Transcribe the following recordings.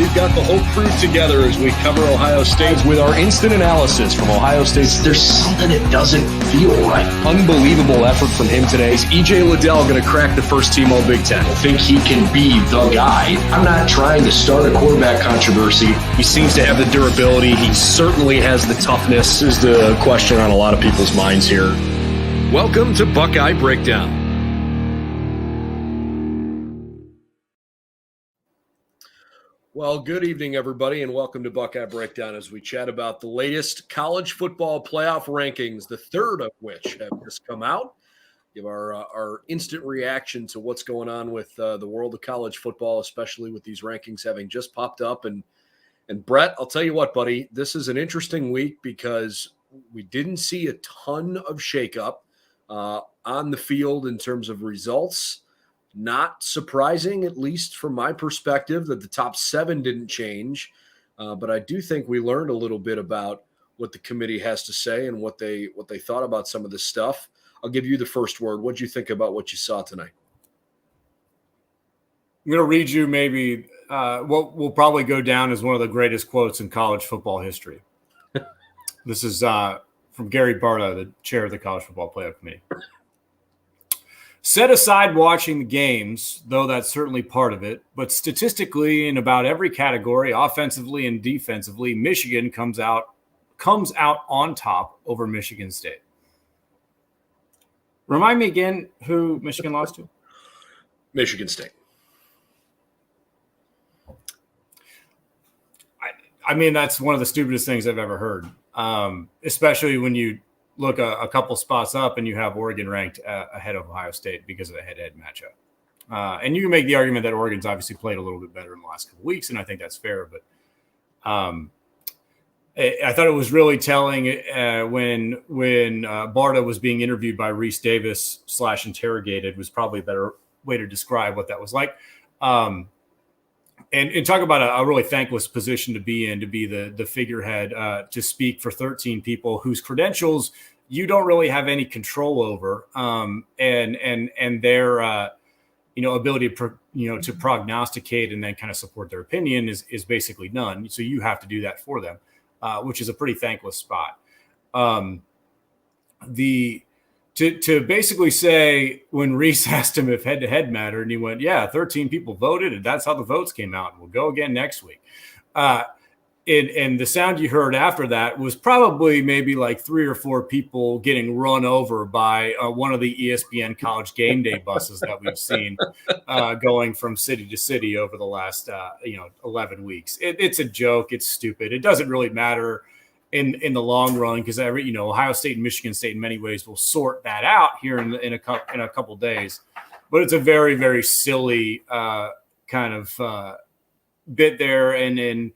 we've got the whole crew together as we cover Ohio State with our instant analysis from Ohio State. There's something that doesn't feel right. Unbelievable effort from him today. Is E.J. Liddell going to crack the first team All Big Ten? I think he can be the guy. I'm not trying to start a quarterback controversy. He seems to have the durability. He certainly has the toughness. This is the question on a lot of people's minds here. Welcome to Buckeye Breakdown. Well, good evening, everybody, and welcome to Buckeye Breakdown as we chat about the latest college football playoff rankings, the third of which have just come out. Give our instant reaction to what's going on with the world of college football, especially with these rankings having just popped up. And Brett, I'll tell you what, buddy, this is an interesting week because we didn't see a ton of shakeup on the field in terms of results. Not surprising, at least from my perspective, that the top 7 didn't change. But I do think we learned a little bit about what the committee has to say and what they thought about some of this stuff. I'll give you the first word. What did you think about what you saw tonight? I'm going to read you maybe what will probably go down as one of the greatest quotes in college football history. This is from Gary Barta, the chair of the College Football Playoff Committee. Set aside watching the games, though that's certainly part of it, but statistically in about every category, offensively and defensively, Michigan comes out on top over Michigan State. Remind me again who Michigan lost to? Michigan State. I mean, that's one of the stupidest things I've ever heard, especially when you look a couple spots up and you have Oregon ranked ahead of Ohio State because of a head-to-head matchup. And you can make the argument that Oregon's obviously played a little bit better in the last couple of weeks, and I think that's fair. But I thought it was really telling when Barta was being interviewed by Reese Davis / interrogated was probably a better way to describe what that was like. And talk about a really thankless position to be in, to be the figurehead, to speak for 13 people whose credentials you don't really have any control over, and their ability to prognosticate and then kind of support their opinion is basically none. So you have to do that for them, which is a pretty thankless spot. To basically say when Reese asked him if head-to-head mattered, and he went, yeah, 13 people voted, and that's how the votes came out, and we'll go again next week. And the sound you heard after that was probably maybe like 3 or 4 people getting run over by one of the ESPN College Game Day buses that we've seen going from city to city over the last 11 weeks. It's a joke. It's stupid. It doesn't really matter in the long run, because Ohio State and Michigan State in many ways will sort that out here in a couple days. But it's a very, very silly kind of bit there. And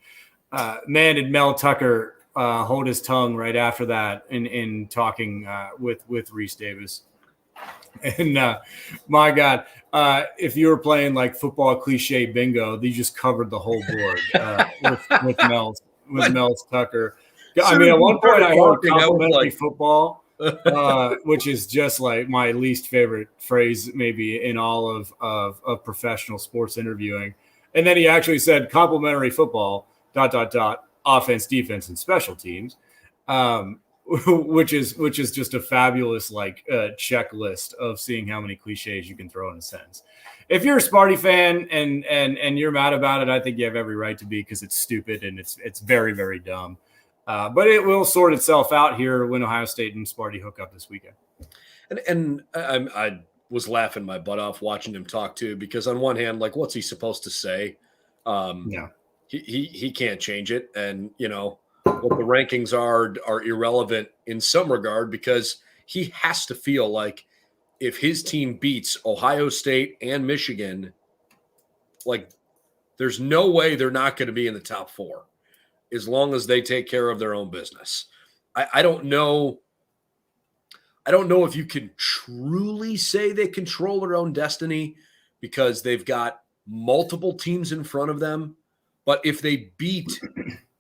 man, did Mel Tucker hold his tongue right after that in talking with Reese Davis. And my God, if you were playing like football cliche bingo, they just covered the whole board with Mel Tucker. I mean, at one point I heard complimentary football, which is just like my least favorite phrase maybe in all of professional sports interviewing. And then he actually said complimentary football, ... offense, defense, and special teams, which is just a fabulous checklist of seeing how many cliches you can throw in a sentence. If you're a Sparty fan and you're mad about it, I think you have every right to be, because it's stupid and it's very, very dumb. But it will sort itself out here when Ohio State and Sparty hook up this weekend. And I was laughing my butt off watching him talk too, because on one hand, like, what's he supposed to say? He can't change it, and what the rankings are irrelevant in some regard, because he has to feel like if his team beats Ohio State and Michigan, like, there's no way they're not going to be in the top 4. As long as they take care of their own business. I don't know. I don't know if you can truly say they control their own destiny, because they've got multiple teams in front of them. But if they beat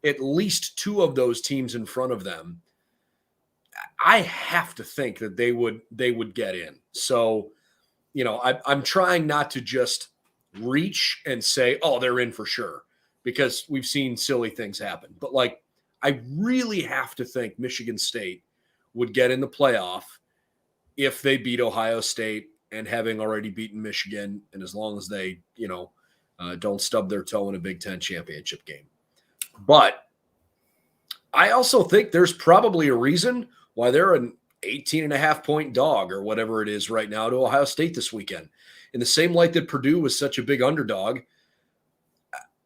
at least 2 of those teams in front of them, I have to think that they would get in. So, I'm trying not to just reach and say, oh, they're in for sure. because we've seen silly things happen. But like, I really have to think Michigan State would get in the playoff if they beat Ohio State, and having already beaten Michigan, and as long as they, don't stub their toe in a Big Ten championship game. But I also think there's probably a reason why they're an 18.5-point dog or whatever it is right now to Ohio State this weekend. In the same light that Purdue was such a big underdog,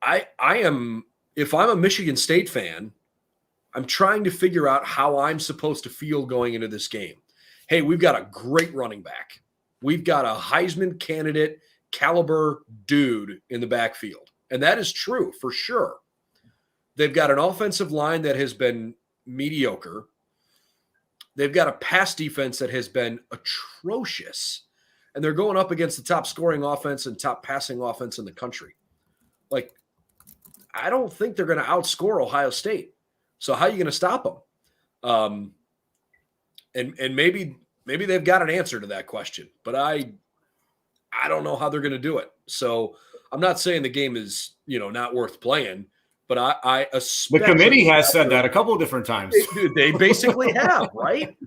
if I'm a Michigan State fan, I'm trying to figure out how I'm supposed to feel going into this game. Hey, we've got a great running back. We've got a Heisman candidate caliber dude in the backfield. And that is true for sure. They've got an offensive line that has been mediocre. They've got a pass defense that has been atrocious. And they're going up against the top scoring offense and top passing offense in the country. Like, I don't think they're going to outscore Ohio State. So how are you going to stop them? And maybe they've got an answer to that question, but I don't know how they're going to do it. So I'm not saying the game is, not worth playing, but I the committee has said that a couple of different times. They basically have, right?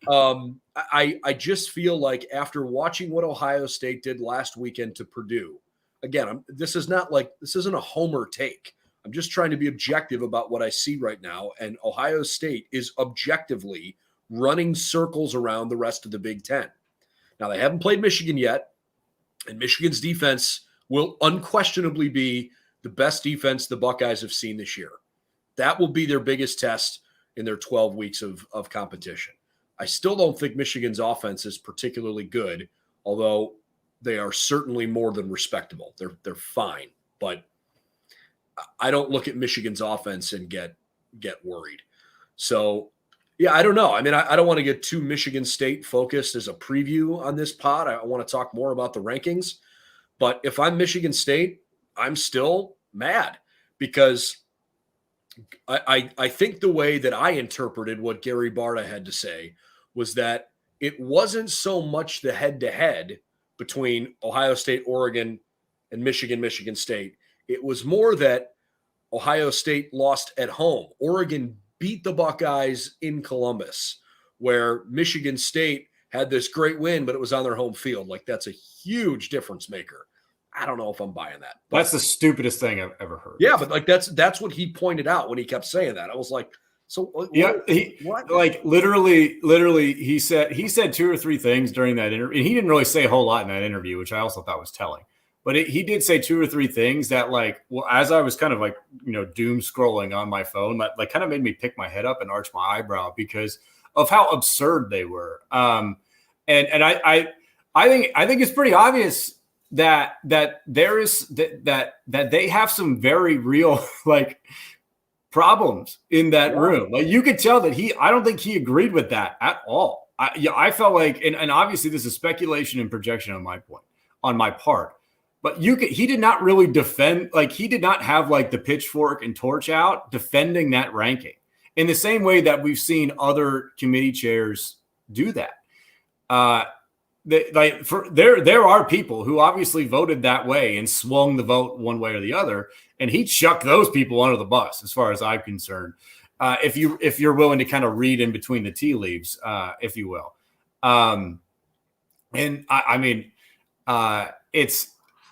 I just feel like after watching what Ohio State did last weekend to Purdue, again, this isn't a homer take. I'm just trying to be objective about what I see right now. And Ohio State is objectively running circles around the rest of the Big Ten. Now, they haven't played Michigan yet, and Michigan's defense will unquestionably be the best defense the Buckeyes have seen this year. That will be their biggest test in their 12 weeks of competition. I still don't think Michigan's offense is particularly good, although they are certainly more than respectable. They're fine, but I don't look at Michigan's offense and get worried. So, yeah, I don't know. I mean, I don't want to get too Michigan State focused as a preview on this pod. I want to talk more about the rankings. But if I'm Michigan State, I'm still mad because I think the way that I interpreted what Gary Barta had to say was that it wasn't so much the head-to-head between Ohio State, Oregon, and Michigan State. It was more that Ohio State lost at home. Oregon beat the Buckeyes in Columbus, where Michigan State had this great win, but it was on their home field. Like, that's a huge difference maker. I don't know if I'm buying that. But, that's the stupidest thing I've ever heard. Yeah, but like that's what he pointed out when he kept saying that. I was like, so what? Like literally, he said two or three things during that interview, and he didn't really say a whole lot in that interview, which I also thought was telling. But he did say two or three things that, like, well, as I was kind of like, doom scrolling on my phone, that like kind of made me pick my head up and arch my eyebrow because of how absurd they were. And I think it's pretty obvious that there is that they have some very real like problems in that room. Like, you could tell that I don't think he agreed with that at all. I felt like, and obviously this is speculation and projection on my part. But he did not really defend, like he did not have like the pitchfork and torch out defending that ranking in the same way that we've seen other committee chairs do that. There are people who obviously voted that way and swung the vote one way or the other, and he chucked those people under the bus, as far as I'm concerned. If you're willing to kind of read in between the tea leaves, if you will.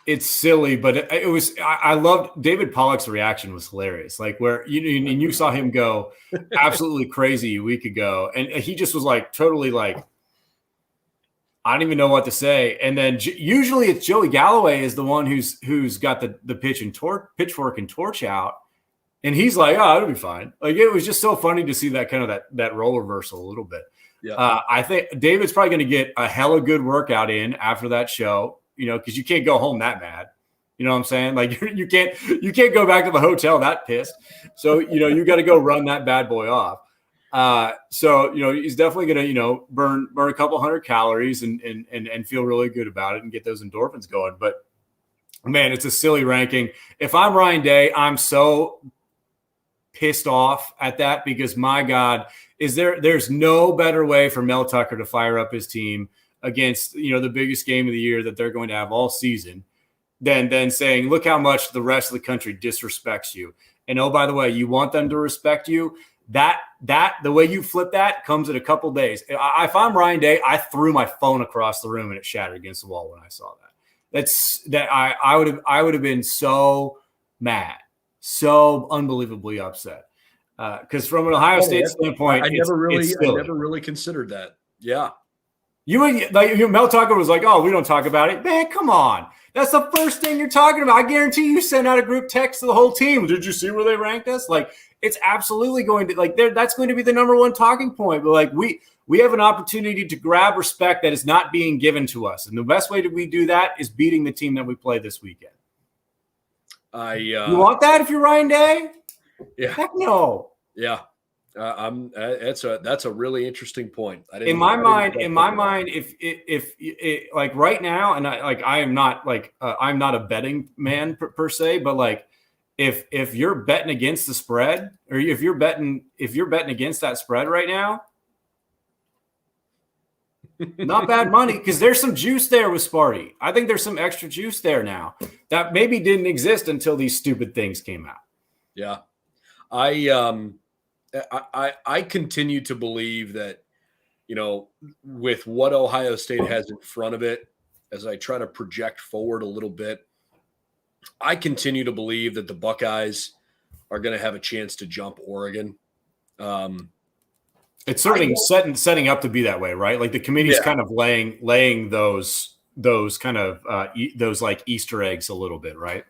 It's silly, but it was. I loved David Pollock's reaction was hilarious. Like where you saw him go absolutely crazy a week ago, and he just was like totally like, I don't even know what to say. And then usually it's Joey Galloway is the one who's got the pitchfork and torch out, and he's like, oh, it'll be fine. Like it was just so funny to see that kind of that role reversal a little bit. Yeah, I think David's probably going to get a hella good workout in after that show. Because you can't go home that mad. You know what I'm saying? Like you can't go back to the hotel that pissed. So, you got to go run that bad boy off. So he's definitely going to, burn a couple hundred calories and feel really good about it and get those endorphins going. But man, it's a silly ranking. If I'm Ryan Day, I'm so pissed off at that because my God, there's no better way for Mel Tucker to fire up his team against, the biggest game of the year that they're going to have all season than saying, look how much the rest of the country disrespects you. And oh, by the way, you want them to respect you. That the way you flip that comes in a couple days. If I'm Ryan Day, I threw my phone across the room and it shattered against the wall when I saw that. I would have been so mad, so unbelievably upset. Because from an Ohio State standpoint, I never really considered that. Yeah. Mel Tucker was like, oh, we don't talk about it. Man, come on. That's the first thing you're talking about. I guarantee you sent out a group text to the whole team. Did you see where they ranked us? Like, it's absolutely going to that's going to be the number one talking point. But like we have an opportunity to grab respect that is not being given to us. And the best way that we do that is beating the team that we play this weekend. You want that if you're Ryan Day? Yeah. Heck no. Yeah. That's a really interesting point. In my mind, if like right now, and I'm not a betting man per se, but like if you're betting against the spread, or if you're betting against that spread right now, not bad money, because there's some juice there with Sparty. I think there's some extra juice there now that maybe didn't exist until these stupid things came out. Yeah. I continue to believe that, with what Ohio State has in front of it, as I try to project forward a little bit, I continue to believe that the Buckeyes are going to have a chance to jump Oregon. It's certainly setting up to be that way, right? Like the committee's kind of laying those kind of those like Easter eggs a little bit, right?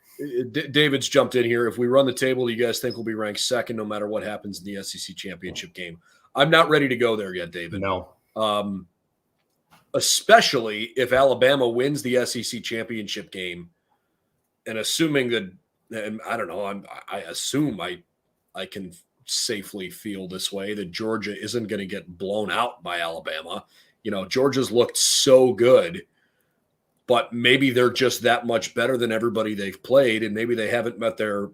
David's jumped in here. If we run the table, do you guys think we'll be ranked second no matter what happens in the SEC championship game? I'm not ready to go there yet, David. No. Especially if Alabama wins the SEC championship game, and assuming that, and I don't know, I assume I can safely feel this way, that Georgia isn't going to get blown out by Alabama. Georgia's looked so good, but maybe they're just that much better than everybody they've played, and maybe they haven't met their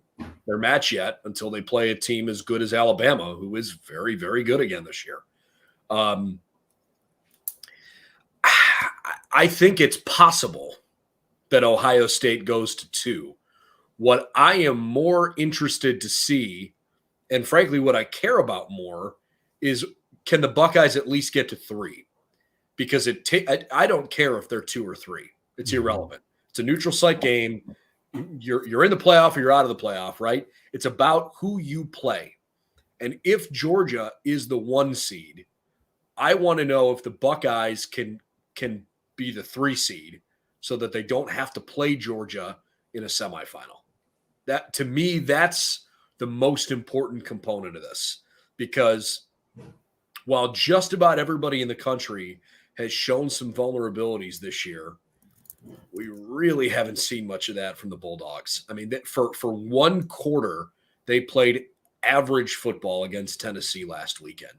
match yet until they play a team as good as Alabama, who is very, very good again this year. I think it's possible that Ohio State goes to 2. What I am more interested to see, and frankly what I care about more, is can the Buckeyes at least get to 3? Because I don't care if they're 2 or 3. It's irrelevant. It's a neutral site game. You're in the playoff or you're out of the playoff, right? It's about who you play. And if Georgia is the 1 seed, I want to know if the Buckeyes can be the 3 seed so that they don't have to play Georgia in a semifinal. That, to me, that's the most important component of this, because while just about everybody in the country has shown some vulnerabilities this year, we really haven't seen much of that from the Bulldogs. I mean, for one quarter, they played average football against Tennessee last weekend,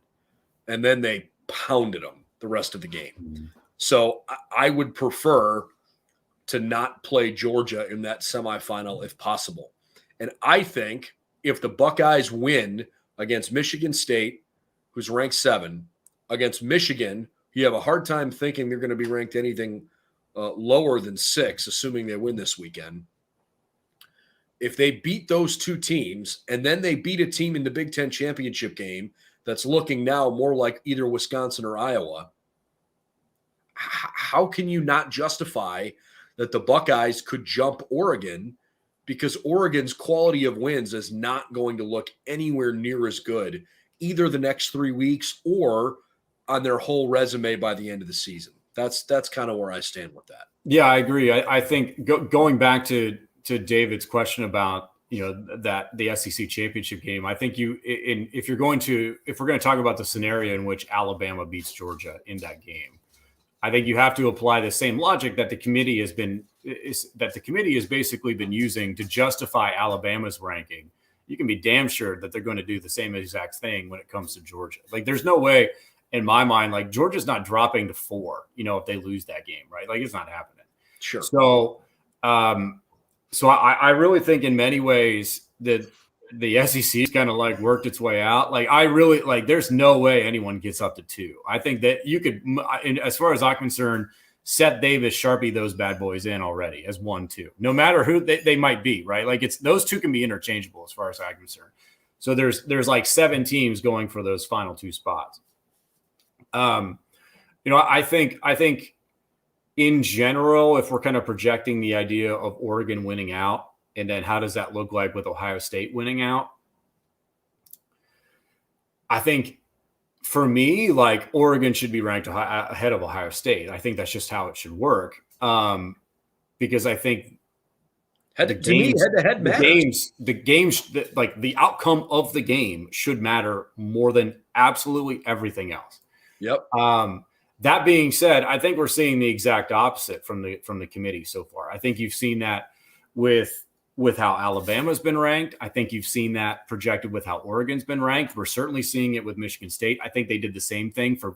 and then they pounded them the rest of the game. So I would prefer to not play Georgia in that semifinal if possible. And I think if the Buckeyes win against Michigan State, who's ranked 7, against Michigan, you have a hard time thinking they're going to be ranked anything lower than 6, assuming they win this weekend. If they beat those 2 teams and then they beat a team in the Big Ten championship game that's looking now more like either Wisconsin or Iowa, how can you not justify that the Buckeyes could jump Oregon, because Oregon's quality of wins is not going to look anywhere near as good either the next 3 weeks or on their whole resume by the end of the season. That's kind of where I stand with that. Yeah, I agree. I think going back to David's question about that the SEC championship game, I think if we're going to talk about the scenario in which Alabama beats Georgia in that game, I think you have to apply the same logic that the committee has basically been using to justify Alabama's ranking. You can be damn sure that they're going to do the same exact thing when it comes to Georgia. Like, there's no way in my mind, like, Georgia's not dropping to 4, if they lose that game, right? Like, it's not happening. Sure. So, I really think in many ways that the SEC's kind of like worked its way out. Like, I really there's no way anyone gets up to 2. I think that you could, as far as I'm concerned, Seth Davis Sharpie those bad boys in already as 1-2, no matter who they might be, right? Like those two can be interchangeable as far as I'm concerned. So there's like 7 teams going for those final 2 spots. I think in general, if we're kind of projecting the idea of Oregon winning out, and then how does that look like with Ohio State winning out? I think for me, like Oregon should be ranked ahead of Ohio State. I think that's just how it should work. Because I think the games, like the outcome of the game should matter more than absolutely everything else. Yep. That being said, I think we're seeing the exact opposite from the committee so far. I think you've seen that with how Alabama's been ranked. I think you've seen that projected with how Oregon's been ranked. We're certainly seeing it with Michigan State. I think they did the same thing for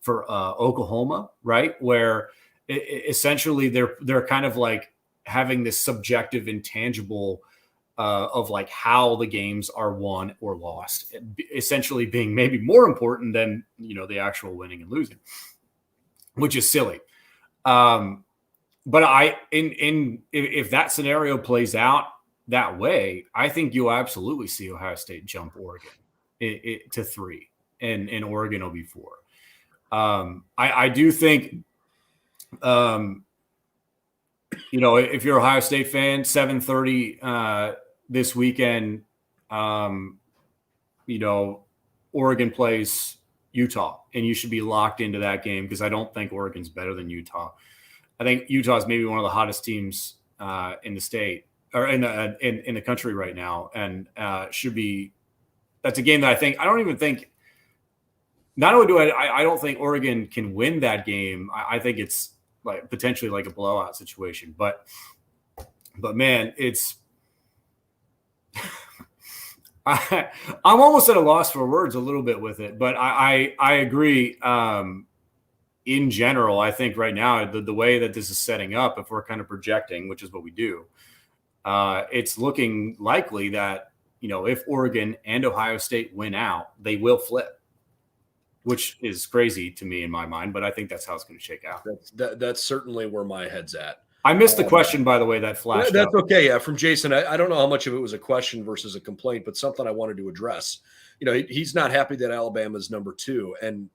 Oklahoma, right? Where essentially they're kind of like having this subjective intangible of like how the games are won or lost, essentially being maybe more important than, the actual winning and losing, which is silly. But if that scenario plays out that way, I think you'll absolutely see Ohio State jump Oregon to 3, and Oregon will be 4. I do think, if you're an Ohio State fan, 7:30 this weekend, Oregon plays Utah, and you should be locked into that game because I don't think Oregon's better than Utah. I think Utah is maybe one of the hottest teams in the state or in the country right now, and should be. That's a game that I don't think Oregon can win that game. I think it's like potentially like a blowout situation, but man, it's. I'm almost at a loss for words a little bit with it, but I agree. In general, I think right now the way that this is setting up, if we're kind of projecting, which is what we do, it's looking likely that if Oregon and Ohio State win out, they will flip, which is crazy to me in my mind, but I think that's how it's going to shake out. That's certainly where my head's at. I missed the question, by the way, that flashed. That's okay. Yeah, from Jason. I don't know how much of it was a question versus a complaint, but something I wanted to address. He's not happy that Alabama's number 2, and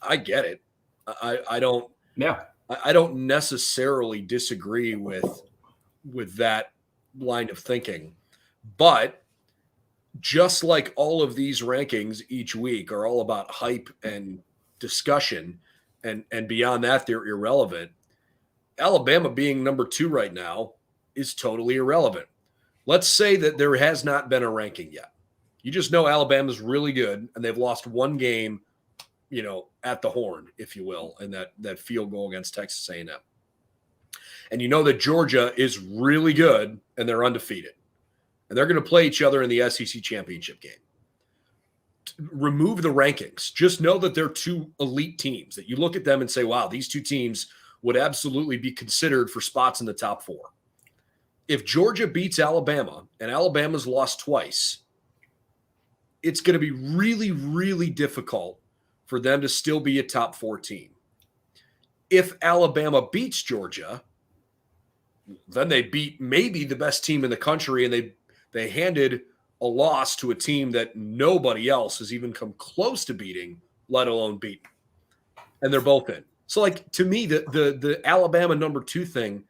I get it. I don't. Yeah. I don't necessarily disagree with that line of thinking, but just like all of these rankings each week are all about hype and discussion, and beyond that, they're irrelevant. Alabama being number 2 right now is totally irrelevant. Let's say that there has not been a ranking yet. You just know Alabama's really good, and they've lost one game, at the horn, if you will, and that field goal against Texas A&M. And you know that Georgia is really good, and they're undefeated. And they're going to play each other in the SEC championship game. Remove the rankings. Just know that they're 2 elite teams, that you look at them and say, wow, these 2 teams would absolutely be considered for spots in the top 4. If Georgia beats Alabama and Alabama's lost twice, it's going to be really, really difficult for them to still be a top 4 team. If Alabama beats Georgia, then they beat maybe the best team in the country, and they handed a loss to a team that nobody else has even come close to beating, let alone beating. And they're both in. So, like, to me, the Alabama number 2 thing,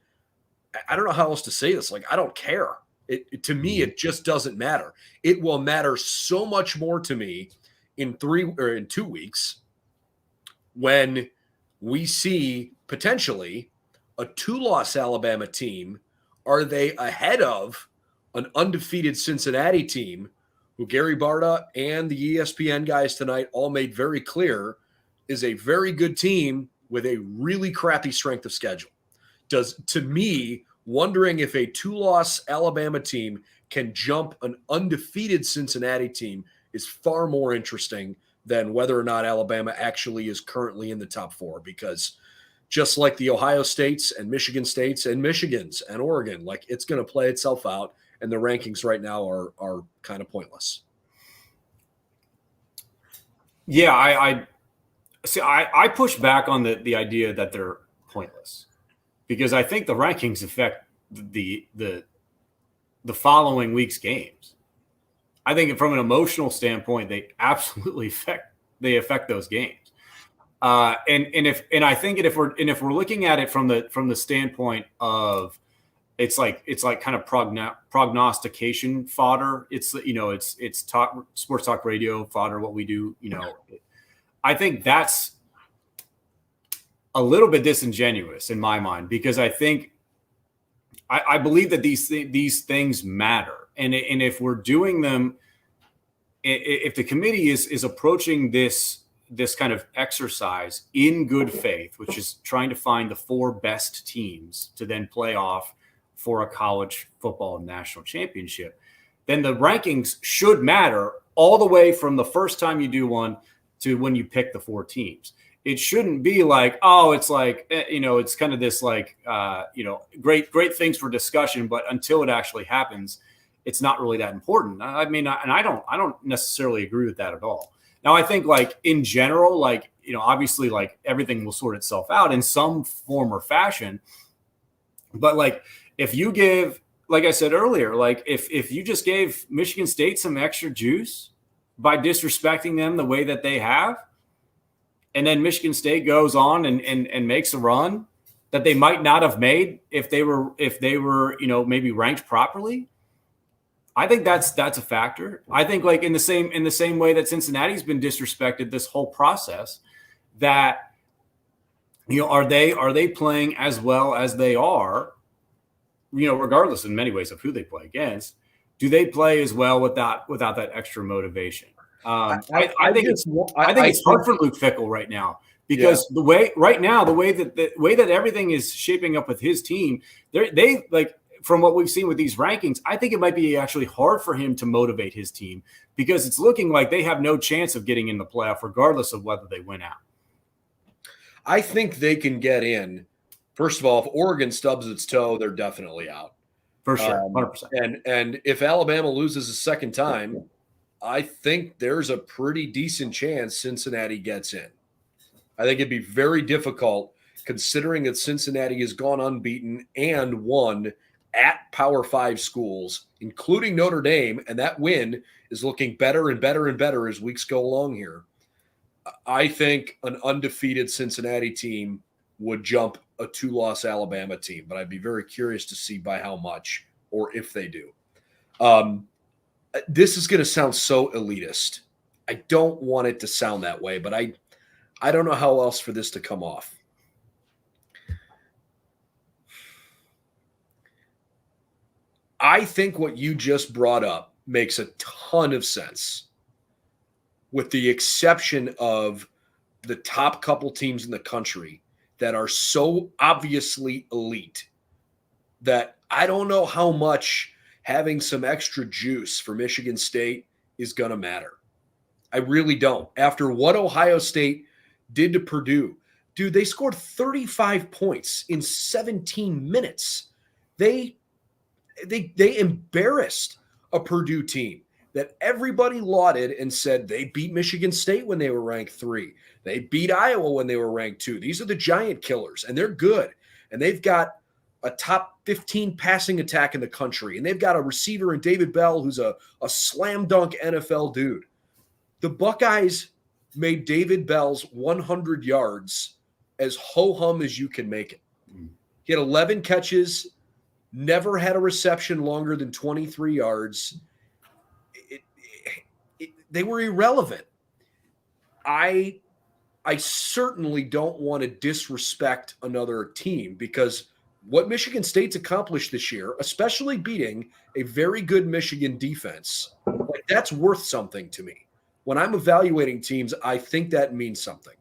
I don't know how else to say this. Like, I don't care. To me, it just doesn't matter. It will matter so much more to me in 2 weeks when we see potentially a 2-loss Alabama team. Are they ahead of an undefeated Cincinnati team who Gary Barta and the ESPN guys tonight all made very clear is a very good team with a really crappy strength of schedule? To me, wondering if a 2-loss Alabama team can jump an undefeated Cincinnati team is far more interesting than whether or not Alabama actually is currently in the top 4, because just like the Ohio States and Michigan States and Michigans and Oregon, like, it's going to play itself out, and the rankings right now are kind of pointless. Yeah, I push back on the idea that they're pointless, because I think the rankings affect the following week's games. I think from an emotional standpoint, they absolutely affect those games. I think if we're looking at it from the standpoint of it's like kind of prognostication fodder. It's sports talk radio fodder. What we do, I think that's a little bit disingenuous in my mind, because I think I believe that these things matter, and if we're doing them, if the committee is approaching this kind of exercise in good faith, which is trying to find the 4 best teams to then play off for a college football national championship, then the rankings should matter all the way from the first time you do one to when you pick the 4 teams. It shouldn't be like, it's like, it's kind of this like, great things for discussion, but until it actually happens, it's not really that important. I mean, I don't necessarily agree with that at all. Now, I think like in general, like, obviously like everything will sort itself out in some form or fashion. But like, if you give, like I said earlier, like if you just gave Michigan State some extra juice by disrespecting them the way that they have, and then Michigan State goes on and makes a run that they might not have made if they were maybe ranked properly, I think that's a factor. I think like in the same way that Cincinnati's been disrespected this whole process, that are they playing as well as they are, regardless in many ways of who they play against, do they play as well without that extra motivation? I think it's hard for Luke Fickell right now, because the way that everything is shaping up with his team, they like, from what we've seen with these rankings, I think it might be actually hard for him to motivate his team, because it's looking like they have no chance of getting in the playoff regardless of whether they win out. I think they can get in. First of all, if Oregon stubs its toe, they're definitely out. For sure, 100%. And if Alabama loses a second time, I think there's a pretty decent chance Cincinnati gets in. I think it'd be very difficult, considering that Cincinnati has gone unbeaten and won at Power 5 schools, including Notre Dame, and that win is looking better and better and better as weeks go along here. I think an undefeated Cincinnati team would jump a 2-loss Alabama team, but I'd be very curious to see by how much, or if they do. This is going to sound so elitist. I don't want it to sound that way, but I don't know how else for this to come off. I think what you just brought up makes a ton of sense, with the exception of the top couple teams in the country that are so obviously elite that I don't know how much having some extra juice for Michigan State is going to matter. I really don't. After what Ohio State did to Purdue, dude, they scored 35 points in 17 minutes. They embarrassed a Purdue team that everybody lauded and said they beat Michigan State when they were ranked 3. They beat Iowa when they were ranked 2. These are the giant killers, and they're good. And they've got a top 15 passing attack in the country, and they've got a receiver in David Bell who's a slam dunk NFL dude. The Buckeyes made David Bell's 100 yards as ho-hum as you can make it. He had 11 catches, never had a reception longer than 23 yards. They were irrelevant. I certainly don't want to disrespect another team, because what Michigan State's accomplished this year, especially beating a very good Michigan defense, like, that's worth something to me. When I'm evaluating teams, I think that means something.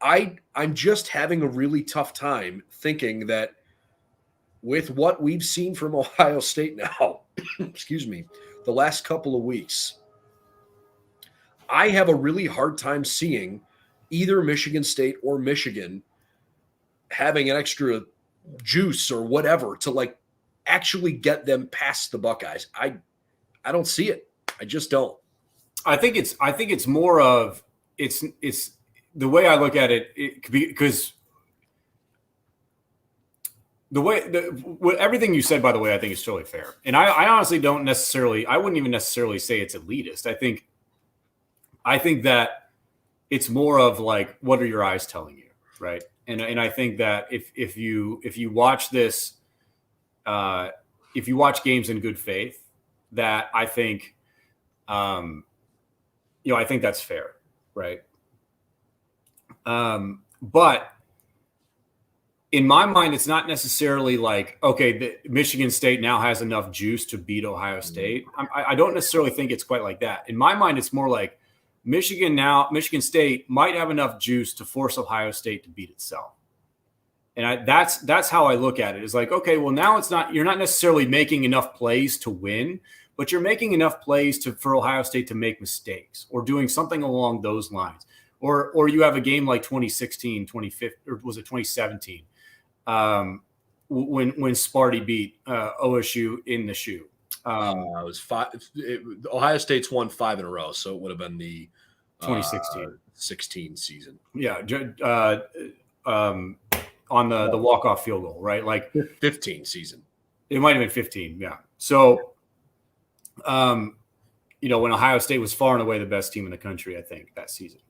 I'm just having a really tough time thinking that with what we've seen from Ohio State now, excuse me, the last couple of weeks, I have a really hard time seeing either Michigan State or Michigan having an extra juice or whatever to like actually get them past the Buckeyes. I don't see it. I just don't. I think it's more of it's the way I look at it, because everything you said, by the way, I think is totally fair. And I honestly I wouldn't even necessarily say it's elitist. I think that it's more of like, what are your eyes telling you? Right. And I think that if you watch this, if you watch games in good faith, that I think, I think that's fair. Right. But in my mind, it's not necessarily like, okay, Michigan State now has enough juice to beat Ohio State. I don't necessarily think it's quite like that. In my mind, it's more like Michigan State might have enough juice to force Ohio State to beat itself. And that's how I look at it. It's like, okay, well, now you're not necessarily making enough plays to win, but you're making enough plays for Ohio State to make mistakes or doing something along those lines. Or you have a game like 2016, 2015, or was it 2017? When Sparty beat OSU in the shoe. It was Ohio State's won 5 in a row, so it would have been the 2016 season. Yeah, on the walk-off field goal, right? Like 15 season. It might have been 15, yeah. So, when Ohio State was far and away the best team in the country, I think that season.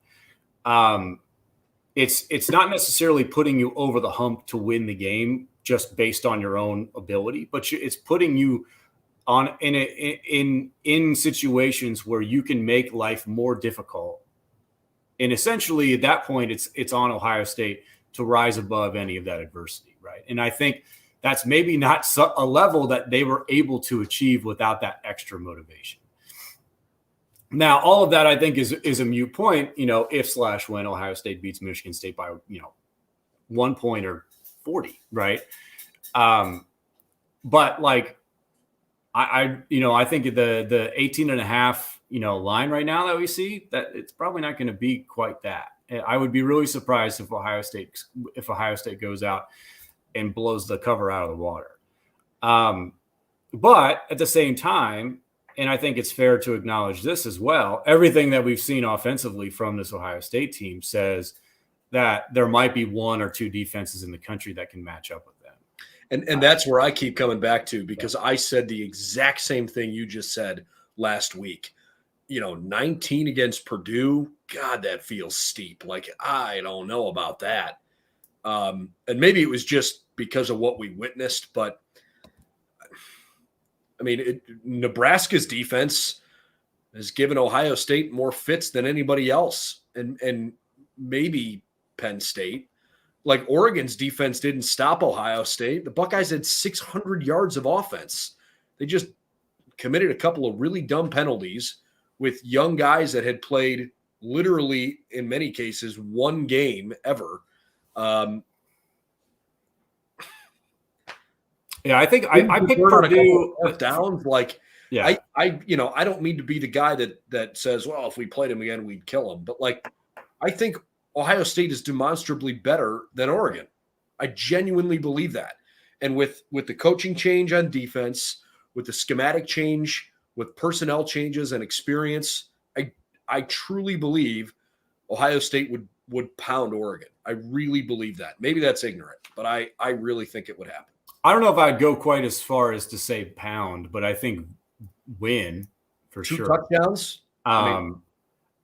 It's not necessarily putting you over the hump to win the game just based on your own ability, but it's putting you on in situations where you can make life more difficult. And essentially at that point, it's on Ohio State to rise above any of that adversity, right? And I think that's maybe not a level that they were able to achieve without that extra motivation. Now, all of that, I think, is a moot point, if/when Ohio State beats Michigan State by, 1 point or 40, right? But like, I think the 18.5, line right now that we see, that it's probably not going to be quite that. I would be really surprised if Ohio State goes out and blows the cover out of the water. But at the same time, and I think it's fair to acknowledge this as well, everything that we've seen offensively from this Ohio State team says that there might be one or two defenses in the country that can match up with them. And that's where I keep coming back to, because I said the exact same thing you just said last week. 19 against Purdue, God, that feels steep. Like, I don't know about that. And maybe it was just because of what we witnessed, but I mean, Nebraska's defense has given Ohio State more fits than anybody else, and maybe Penn State. Like, Oregon's defense didn't stop Ohio State. The Buckeyes had 600 yards of offense. They just committed a couple of really dumb penalties with young guys that had played literally, in many cases, one game ever. Yeah, I think I picked Purdue downs. Like, yeah, I don't mean to be the guy that says, well, if we played him again, we'd kill him. But like, I think Ohio State is demonstrably better than Oregon. I genuinely believe that. And with the coaching change on defense, with the schematic change, with personnel changes and experience, I truly believe Ohio State would pound Oregon. I really believe that. Maybe that's ignorant, but I really think it would happen. I don't know if I'd go quite as far as to say pound, but I think win for Two sure. Touchdowns.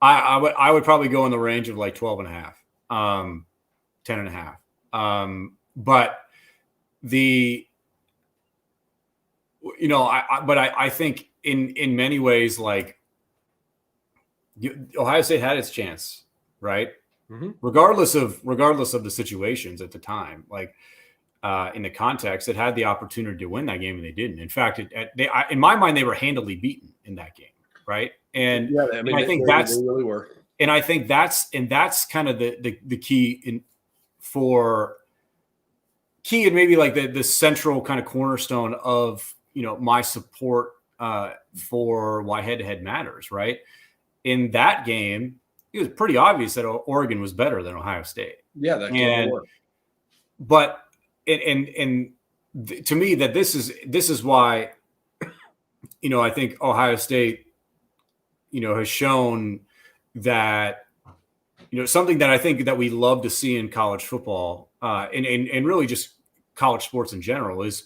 I would probably go in the range of like 12.5, 10.5. But I think in many ways, like, Ohio State had its chance, right? Mm-hmm. Regardless of the situations at the time, like, in the context, it had the opportunity to win that game and they didn't. In fact, in my mind, they were handily beaten in that game, right? And yeah, I think they really were. And I think that's kind of the key and maybe like the central kind of cornerstone of my support for why head-to-head matters, right? In that game, it was pretty obvious that Oregon was better than Ohio State. Yeah, that game worked. But to me, that this is why, I think Ohio State, has shown that, something that I think that we love to see in college football, and really just college sports in general is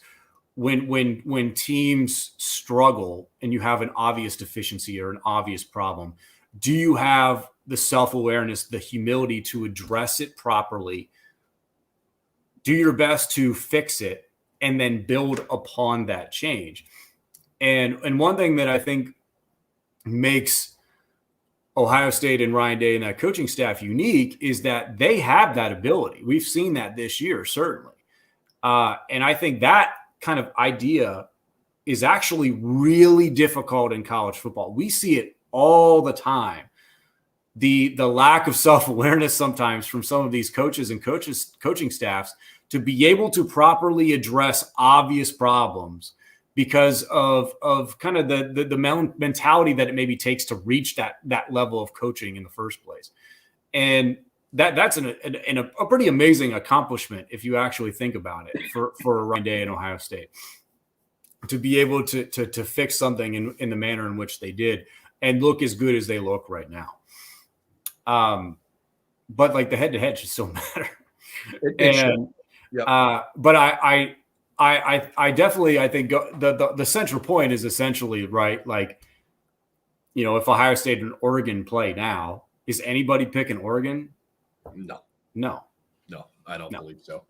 when teams struggle and you have an obvious deficiency or an obvious problem, do you have the self-awareness, the humility to address it properly, do your best to fix it, and then build upon that change? And one thing that I think makes Ohio State and Ryan Day and that coaching staff unique is that they have that ability. We've seen that this year, certainly. And I think that kind of idea is actually really difficult in college football. We see it all the time. The lack of self-awareness sometimes from some of these coaches and coaching staffs to be able to properly address obvious problems because of kind of the mentality that it maybe takes to reach that level of coaching in the first place. And that's a pretty amazing accomplishment if you actually think about it for Ryan Day and Ohio State to be able to fix something in the manner in which they did and look as good as they look right now. But like the head-to-head should still matter. But I definitely, I think the central point is essentially right. Like, you know, if Ohio State and Oregon play now, is anybody picking Oregon? No, I don't believe so.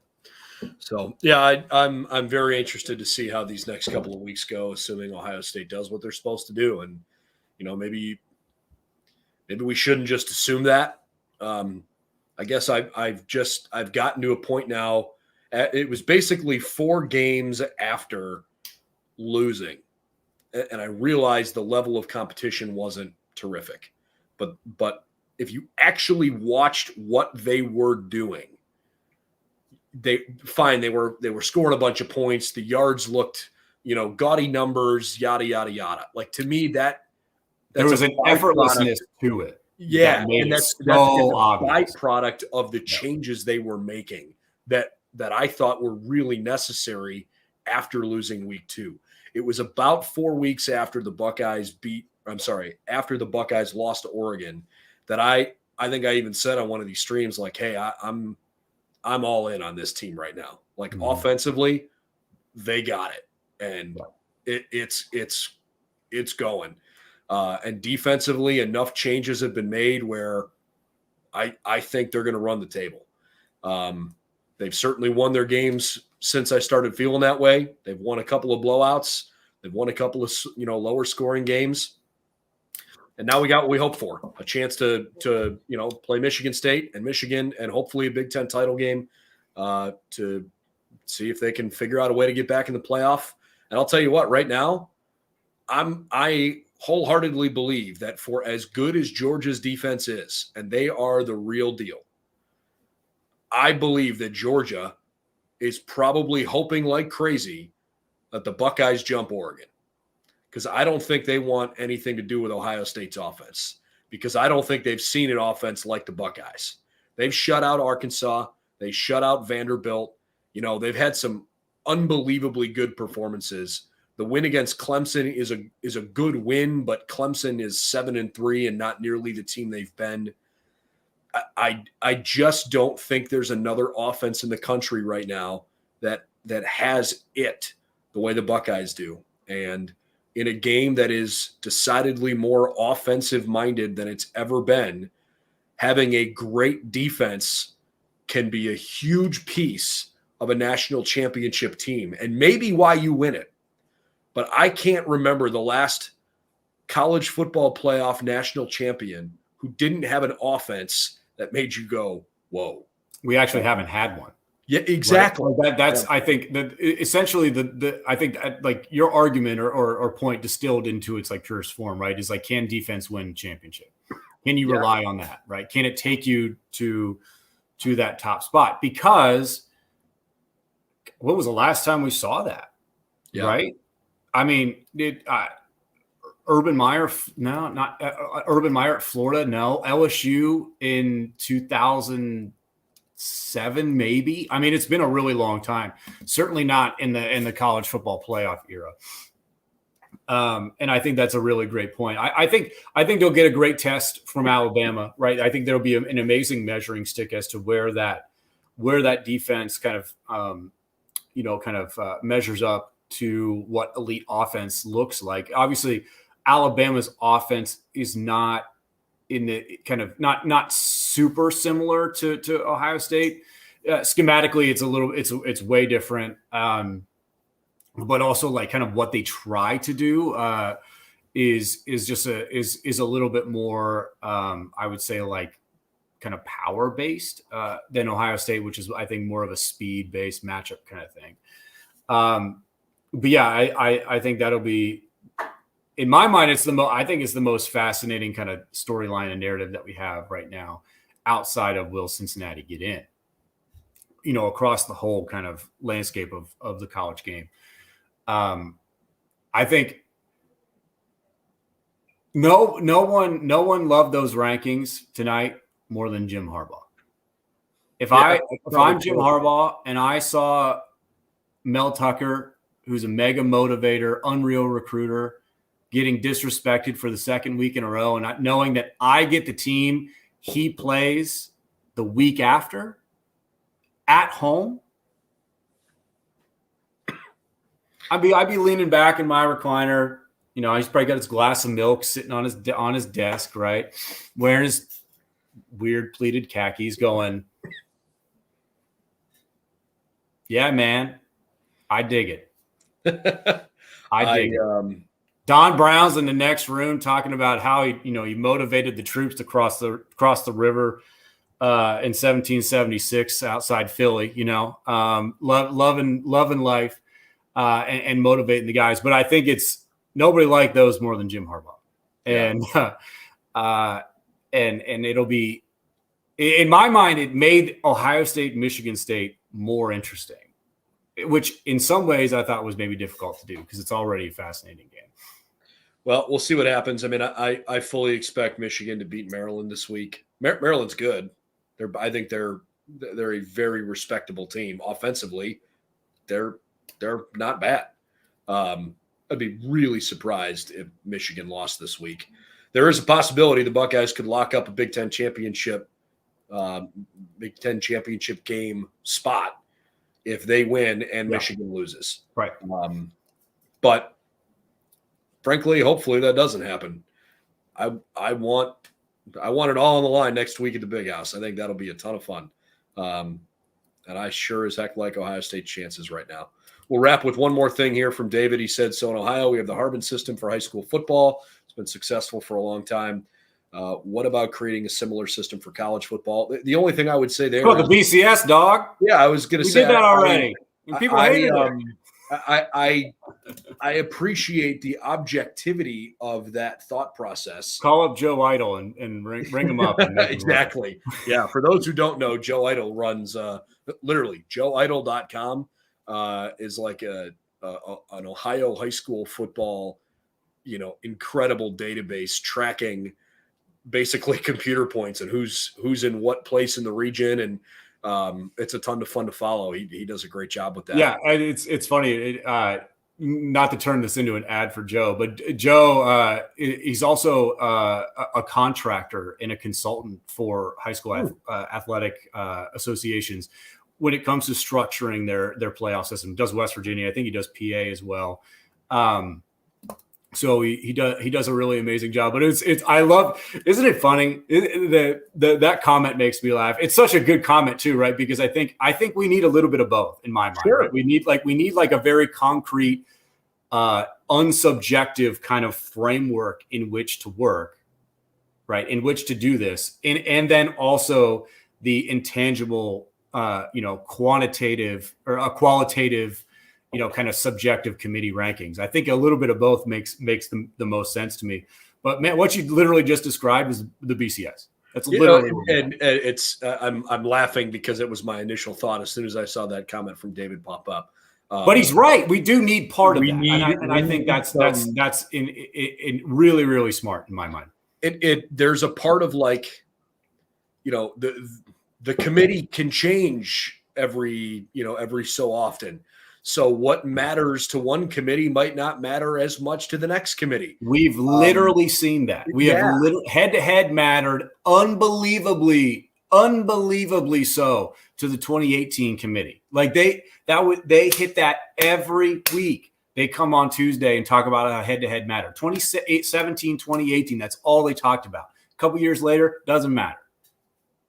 So yeah, I'm very interested to see how these next couple of weeks go, assuming Ohio State does what they're supposed to do. And, you know, maybe we shouldn't just assume that. I guess I've gotten to a point now. It was basically 4 games after losing, and I realized the level of competition wasn't terrific. But if you actually watched what they were doing, they were scoring a bunch of points. The yards looked, you know, gaudy numbers, yada yada yada. Like, to me, that's there was an effortlessness to it. Yeah, and that's a byproduct of the changes they were making that I thought were really necessary after losing week 2. It was about 4 weeks after the Buckeyes after the Buckeyes lost to Oregon that I think I even said on one of these streams, like, hey, I'm all in on this team right now. Like, offensively, they got it. And it's going. And defensively, enough changes have been made where I think they're going to run the table. They've certainly won their games since I started feeling that way. They've won a couple of blowouts. They've won a couple of, you know, lower scoring games. And now we got what we hoped for, a chance to you know, play Michigan State and Michigan and hopefully a Big Ten title game to see if they can figure out a way to get back in the playoff. And I'll tell you what, right now, I wholeheartedly believe that for as good as Georgia's defense is, and they are the real deal, I believe that Georgia is probably hoping like crazy that the Buckeyes jump Oregon, because I don't think they want anything to do with Ohio State's offense, because I don't think they've seen an offense like the Buckeyes. They've shut out Arkansas. They shut out Vanderbilt. You know, they've had some unbelievably good performances. The win against Clemson is a good win, but Clemson is 7-3 and not nearly the team they've been. I just don't think there's another offense in the country right now that has it the way the Buckeyes do. And in a game that is decidedly more offensive minded than it's ever been, having a great defense can be a huge piece of a national championship team and maybe why you win it. But I can't remember the last college football playoff national champion who didn't have an offense that made you go, whoa. We actually haven't had one. Yeah, exactly. Right? That's I think that essentially I think like your argument or point distilled into its like purest form, right, is like, can defense win championship? Can you rely on that, right? Can it take you to that top spot? Because when was the last time we saw that? Yeah. Right? I mean, Urban Meyer at Florida, no. LSU in 2007, maybe. I mean, it's been a really long time. Certainly not in the college football playoff era. And I think that's a really great point. I think they'll get a great test from Alabama, right? I think there'll be an amazing measuring stick as to where that defense kind of kind of measures up to what elite offense looks like. Obviously, Alabama's offense is not in the kind of not super similar to Ohio State. Schematically, it's way different. But also like kind of what they try to do is a little bit more, I would say, like kind of power based than Ohio State, which is I think more of a speed based matchup kind of thing. But yeah, I think that'll be, in my mind, I think it's the most fascinating kind of storyline and narrative that we have right now outside of will Cincinnati get in, across the whole kind of landscape of the college game. I think no one loved those rankings tonight more than Jim Harbaugh. If I'm Jim Harbaugh and I saw Mel Tucker, who's a mega motivator, unreal recruiter, getting disrespected for the second week in a row, and not knowing that I get the team he plays the week after at home, I'd be leaning back in my recliner. He's probably got his glass of milk sitting on his desk, right? Wearing his weird pleated khakis, going, "Yeah, man, I dig it. I dig it." Don Brown's in the next room talking about how he motivated the troops to cross the river in 1776 outside Philly. Loving life. And motivating the guys. But I think it's nobody liked those more than Jim Harbaugh. And it'll be, in my mind, it made Ohio State, Michigan State more interesting, which in some ways I thought was maybe difficult to do because it's already a fascinating game. Well, we'll see what happens. I mean, I fully expect Michigan to beat Maryland this week. Maryland's good. I think they're a very respectable team offensively. They're not bad. I'd be really surprised if Michigan lost this week. There is a possibility the Buckeyes could lock up a Big Ten championship game spot if they win and Michigan loses. Right. But frankly, hopefully that doesn't happen. I want it all on the line next week at the Big House. I think that'll be a ton of fun. And I sure as heck like Ohio State's chances right now. We'll wrap with one more thing here from David. He said, so in Ohio, we have the Harbin system for high school football. It's been successful for a long time. What about creating a similar system for college football? The only thing I would say there. Oh, the BCS, dog. Yeah, I was going to say. We did that already. People hated it. I appreciate the objectivity of that thought process. Call up Joe Idle and ring him up. Exactly. Yeah. For those who don't know, Joe Idle runs literally joeidle.com. Is like an Ohio high school football, incredible database tracking basically computer points and who's in what place in the region. And it's a ton of fun to follow. He does a great job with that. Yeah. And it's funny. Not to turn this into an ad for Joe, but Joe, he's also a contractor and a consultant for high school athletic associations when it comes to structuring their playoff system. He does West Virginia. I think he does PA as well. So he does a really amazing job. But I love, isn't it funny? That comment makes me laugh. It's such a good comment too, right? Because I think we need a little bit of both in my mind. Sure. Right? We need like a very concrete, unsubjective kind of framework in which to work, right? In which to do this, and then also the intangible, quantitative or a qualitative, kind of subjective committee rankings. I think a little bit of both makes the most sense to me. But man, what you literally just described is the BCS. That's literally, and it's I'm laughing because it was my initial thought as soon as I saw that comment from David pop up. But he's right. We do need part of that, I think that's in really, really smart in my mind. There's a part of like, the committee can change every so often. So what matters to one committee might not matter as much to the next committee. We've literally seen that. We have head-to-head mattered unbelievably unbelievably so, to the 2018 committee. Like they hit that every week. They come on Tuesday and talk about how head-to-head matter. 2017, 2018, that's all they talked about. A couple years later, doesn't matter.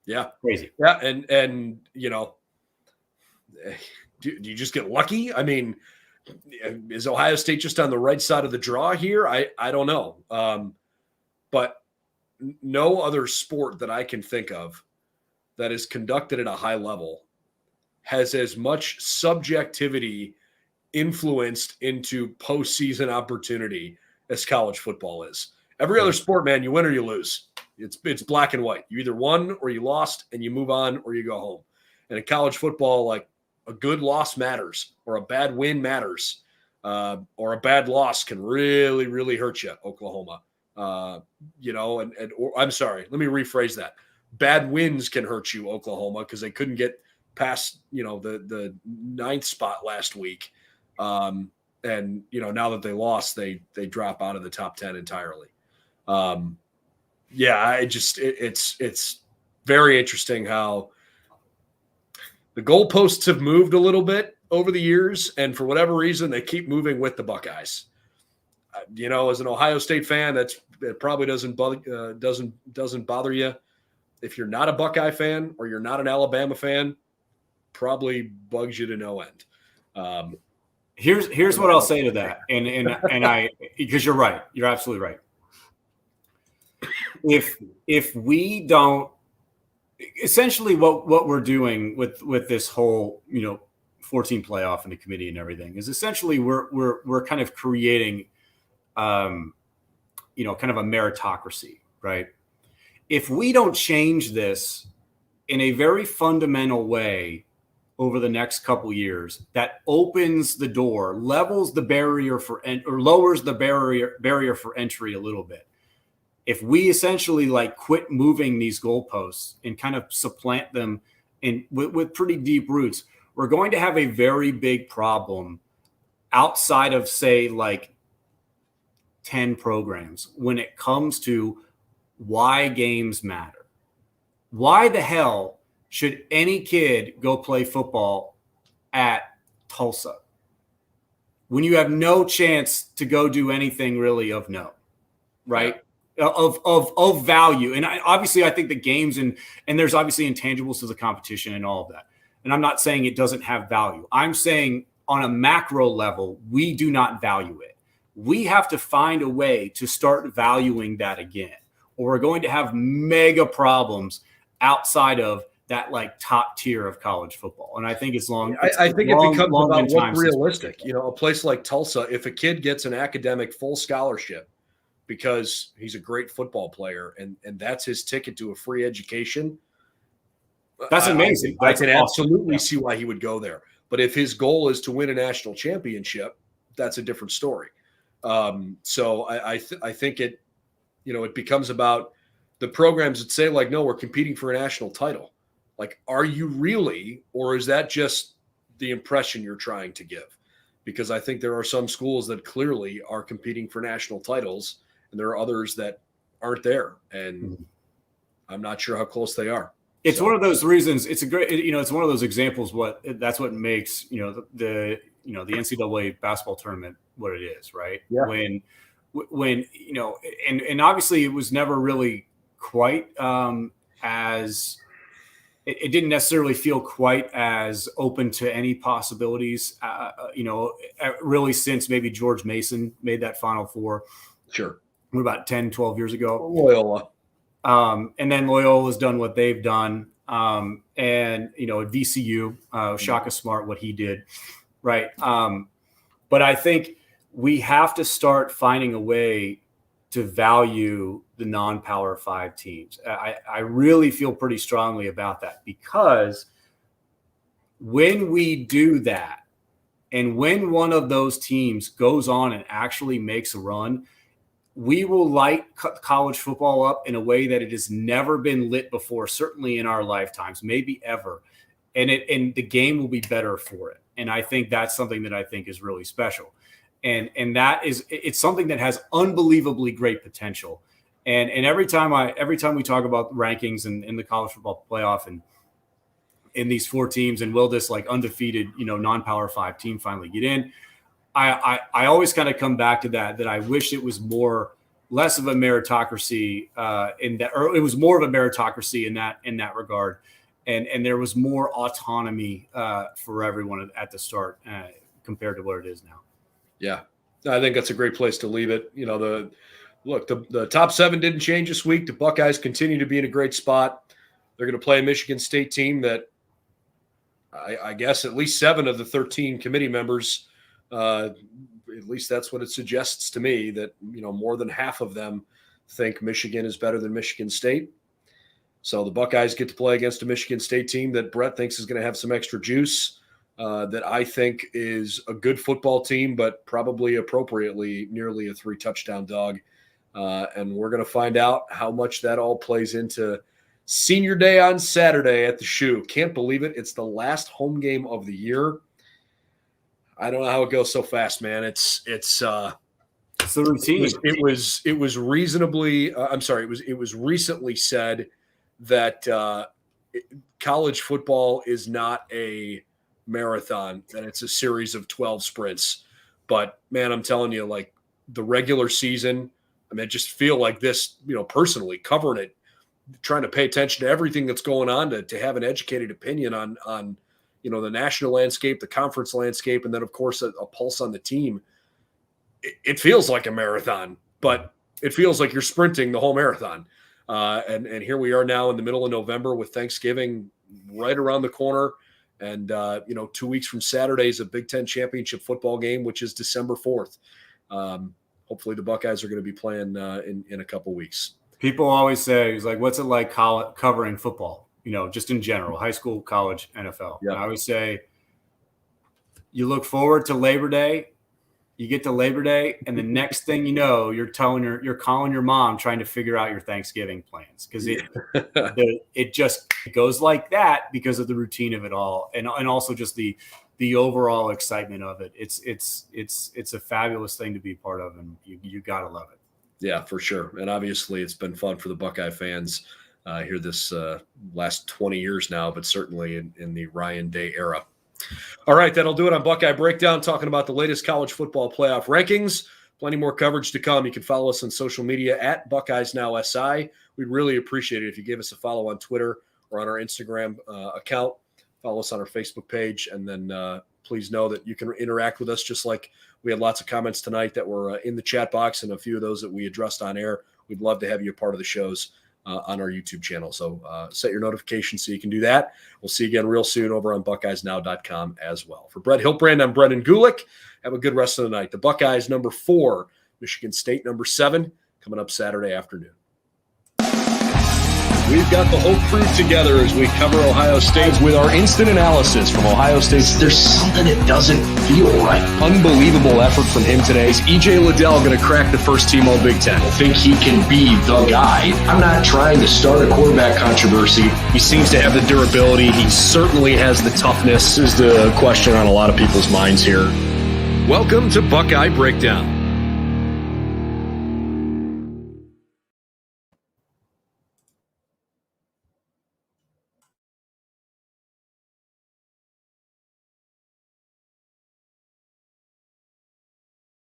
Yeah. Crazy. Yeah. And you know, do you just get lucky? I mean, is Ohio State just on the right side of the draw here? I don't know. But no other sport that I can think of that is conducted at a high level has as much subjectivity influenced into postseason opportunity as college football is. Every other sport, man, you win or you lose. It's black and white. You either won or you lost, and you move on or you go home. And in college football, like, a good loss matters, or a bad win matters, or a bad loss can really, really hurt you, Oklahoma. Or I'm sorry, let me rephrase that. Bad wins can hurt you, Oklahoma, because they couldn't get past, the 9th spot last week. And now that they lost, they drop out of the top 10 entirely. It's very interesting how the goalposts have moved a little bit over the years, and for whatever reason, they keep moving with the Buckeyes. As an Ohio State fan, it probably doesn't bother you. If you're not a Buckeye fan or you're not an Alabama fan, probably bugs you to no end. Here's what I'll say to that, and I, because you're right, you're absolutely right. If we don't, essentially what we're doing with this whole 14 playoff and the committee and everything is essentially we're kind of creating kind of a meritocracy, right? If we don't change this in a very fundamental way over the next couple years, that opens the door, levels the barrier or lowers the barrier for entry a little bit. If we essentially quit moving these goalposts and kind of supplant them with pretty deep roots, we're going to have a very big problem outside of, say, 10 programs when it comes to why games matter. Why the hell should any kid go play football at Tulsa when you have no chance to go do anything really of note, right? Yeah. Of value. And obviously I think the games and there's obviously intangibles to the competition and all of that. And I'm not saying it doesn't have value. I'm saying on a macro level, we do not value it. We have to find a way to start valuing that again, or we're going to have mega problems outside of that top tier of college football. And I think it's long. I think it becomes about what's realistic. A place like Tulsa, if a kid gets an academic full scholarship because he's a great football player and that's his ticket to a free education, that's amazing. I can absolutely see why he would go there. But if his goal is to win a national championship, that's a different story. So I think it, it becomes about the programs that say no, we're competing for a national title. Are you really, or is that just the impression you're trying to give? Because I think there are some schools that clearly are competing for national titles, and there are others that aren't there. And I'm not sure how close they are. It's one of those reasons. It's a great, it's one of those examples. That's what makes, the NCAA basketball tournament what it is, right? Yeah. When and obviously it was never really quite as it didn't necessarily feel quite as open to any possibilities, really since maybe George Mason made that Final Four. Sure. About 10, 12 years ago. Loyola. And then Loyola's done what they've done. And, at VCU, Shaka Smart, what he did. Right. But I think we have to start finding a way to value the non-Power 5 teams. I really feel pretty strongly about that, because when we do that, and when one of those teams goes on and actually makes a run, we will light college football up in a way that it has never been lit before, certainly in our lifetimes, maybe ever. And the game will be better for it. And I think that's something that I think is really special. And it's something that has unbelievably great potential. And every time we talk about rankings and in the college football playoff and in these 4 teams, and will this like undefeated, non-Power 5 team finally get in? I always kind of come back to that I wish it was less of a meritocracy or it was more of a meritocracy in that regard. And there was more autonomy for everyone at the start compared to what it is now. Yeah, I think that's a great place to leave it. The top 7 didn't change this week. The Buckeyes continue to be in a great spot. They're going to play a Michigan State team that I guess at least 7 of the 13 committee members, at least that's what it suggests to me, that, more than half of them think Michigan is better than Michigan State. So the Buckeyes get to play against a Michigan State team that Brett thinks is going to have some extra juice, that I think is a good football team, but probably appropriately nearly a 3-touchdown dog. And we're going to find out how much that all plays into Senior Day on Saturday at the Shoe. Can't believe it. It's the last home game of the year. I don't know how it goes so fast, man. It's the routine. It was reasonably. It was recently said that college football is not a marathon, that it's a series of 12 sprints. But man, I'm telling you, like the regular season, I just feel like this, personally covering it, trying to pay attention to everything that's going on to have an educated opinion on the national landscape, the conference landscape, and then of course a pulse on the team. It feels like a marathon, but it feels like you're sprinting the whole marathon. And here we are now in the middle of November with Thanksgiving right around the corner. And, 2 weeks from Saturday is a Big Ten championship football game, which is December 4th. Hopefully the Buckeyes are going to be playing in a couple weeks. People always say, he's like, what's it like covering football? Just in general, high school, college, NFL. Yeah. And I always say, you look forward to Labor Day, you get to Labor Day, and the next thing you know, you're calling your mom trying to figure out your Thanksgiving plans, because it just goes like that because of the routine of it all, and also just the overall excitement of it. It's a fabulous thing to be part of, and you gotta love it. Yeah, for sure. And obviously it's been fun for the Buckeye fans here this last 20 years now, but certainly in the Ryan Day era. All right, that'll do it on Buckeye Breakdown, talking about the latest college football playoff rankings. Plenty more coverage to come. You can follow us on social media at BuckeyesNow SI. We'd really appreciate it if you gave us a follow on Twitter or on our Instagram account. Follow us on our Facebook page, and then please know that you can interact with us, just like we had lots of comments tonight that were in the chat box, and a few of those that we addressed on air. We'd love to have you a part of the shows on our YouTube channel. So set your notifications so you can do that. We'll see you again real soon over on BuckeyesNow.com as well. For Brett Hiltbrand, I'm Brendan Gulick. Have a good rest of the night. The Buckeyes number 4, Michigan State number 7, coming up Saturday afternoon. We've got the whole crew together as we cover Ohio State With our instant analysis from Ohio State, there's something that doesn't feel right. Unbelievable effort from him today. Is E.J. Liddell going to crack the first team All Big Ten? I think he can be the guy. I'm not trying to start a quarterback controversy. He seems to have the durability. He certainly has the toughness. This is the question on a lot of people's minds here. Welcome to Buckeye Breakdown.